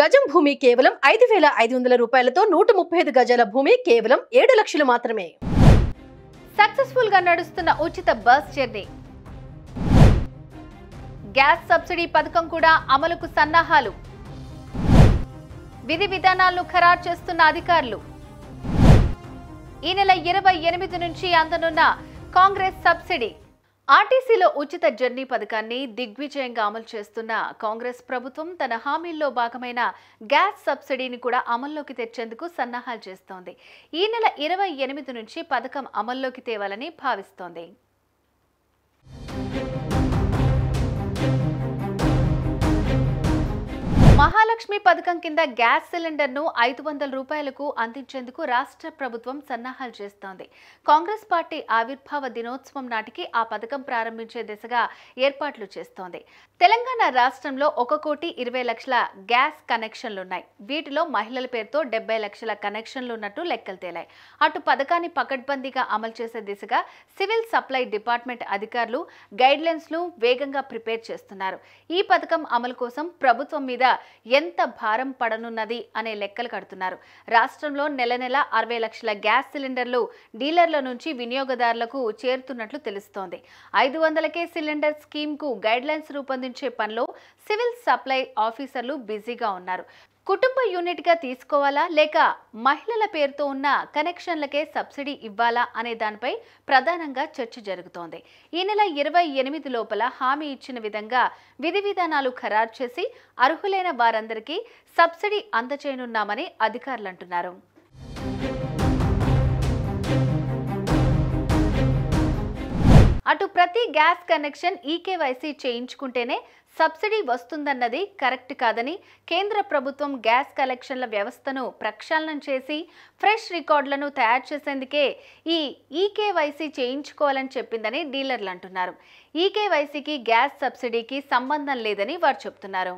గజం భూమి కేవలం 5,500 రూపాయలతో 135 గజాల భూమి కేవలం 7 లక్షలు మాత్రమే. సక్సెస్ఫుల్ గా నడుస్తున్న ఉచిత బస్ జర్నీ. గ్యాస్ సబ్సిడీ పథకం కూడా అమలుకు సన్నాహాలు. విధి విధానాలను ఖరారు చేస్తున్న అధికారులు. ఈ నెల 28 నుంచి అందనున్న కాంగ్రెస్ సబ్సిడీ. ఆర్టీసీలో ఉచిత జర్నీ పథకాన్ని దిగ్విజయంగా అమలు చేస్తున్న కాంగ్రెస్ ప్రభుత్వం తన హామీల్లో భాగమైన గ్యాస్ సబ్సిడీని కూడా అమల్లోకి తెచ్చేందుకు సన్నాహాలు చేస్తోంది. ఈ నెల 28 నుంచి పథకం అమల్లోకి తేవాలని భావిస్తోంది. మహాలక్ష్మి పథకం కింద గ్యాస్ సిలిండర్ను 500 రూపాయలకు అందించేందుకు రాష్ట్ర ప్రభుత్వం సన్నాహాలు చేస్తోంది. కాంగ్రెస్ పార్టీ ఆవిర్భావ దినోత్సవం నాటికి ఆ పథకం ప్రారంభించే దిశగా ఏర్పాట్లు చేస్తోంది. తెలంగాణ రాష్ట్రంలో 1,20,00,000 గ్యాస్ కనెక్షన్లున్నాయి. వీటిలో మహిళల పేరుతో 70 లక్షల కనెక్షన్లు ఉన్నట్టు లెక్కలు తేలాయి. అటు పథకాన్ని పకడ్బందీగా అమలు చేసే దిశగా సివిల్ సప్లై డిపార్ట్మెంట్ అధికారులు గైడ్లైన్స్ ను వేగంగా ప్రిపేర్ చేస్తున్నారు. ఈ పథకం అమలు కోసం ప్రభుత్వం మీద ఎంత భారం పడనున్నది అనే లెక్కలు కడుతున్నారు. రాష్ట్రంలో నెల 60 లక్షల గ్యాస్ సిలిండర్లు డీలర్ల నుంచి వినియోగదారులకు చేరుతున్నట్లు తెలుస్తోంది. 500కే సిలిండర్ స్కీమ్ కు గైడ్లైన్స్ రూపొందించే పనిలో సివిల్ సప్లై ఆఫీసర్లు బిజీగా ఉన్నారు. కుటుంబ యూనిట్ గా తీసుకోవాలా లేక మహిళల పేరుతో ఉన్న కనెక్షన్లకే సబ్సిడీ ఇవ్వాలా అనే దానిపై ప్రధానంగా చర్చ జరుగుతోంది. ఈ నెల 28 లోపల హామీ ఇచ్చిన విధంగా విధి విధానాలు ఖరారు చేసి అర్హులైన వారందరికీ సబ్సిడీ అందజేయనున్నామని అధికారులు అంటున్నారు. అటు ప్రతి గ్యాస్ కనెక్షన్ ఈకేవైసీ చేయించుకుంటేనే సబ్సిడీ వస్తుందన్నది కరెక్ట్ కాదని కేంద్ర ప్రభుత్వం గ్యాస్ కలెక్షన్ల వ్యవస్థను ప్రక్షాళన చేసి ఫ్రెష్ రికార్డులను తయారు చేసేందుకే ఈ ఈకేవైసీ చేయించుకోవాలని చెప్పిందని డీలర్లు అంటున్నారు. ఈకేవైసీకి గ్యాస్ సబ్సిడీకి సంబంధం లేదని వారు చెబుతున్నారు.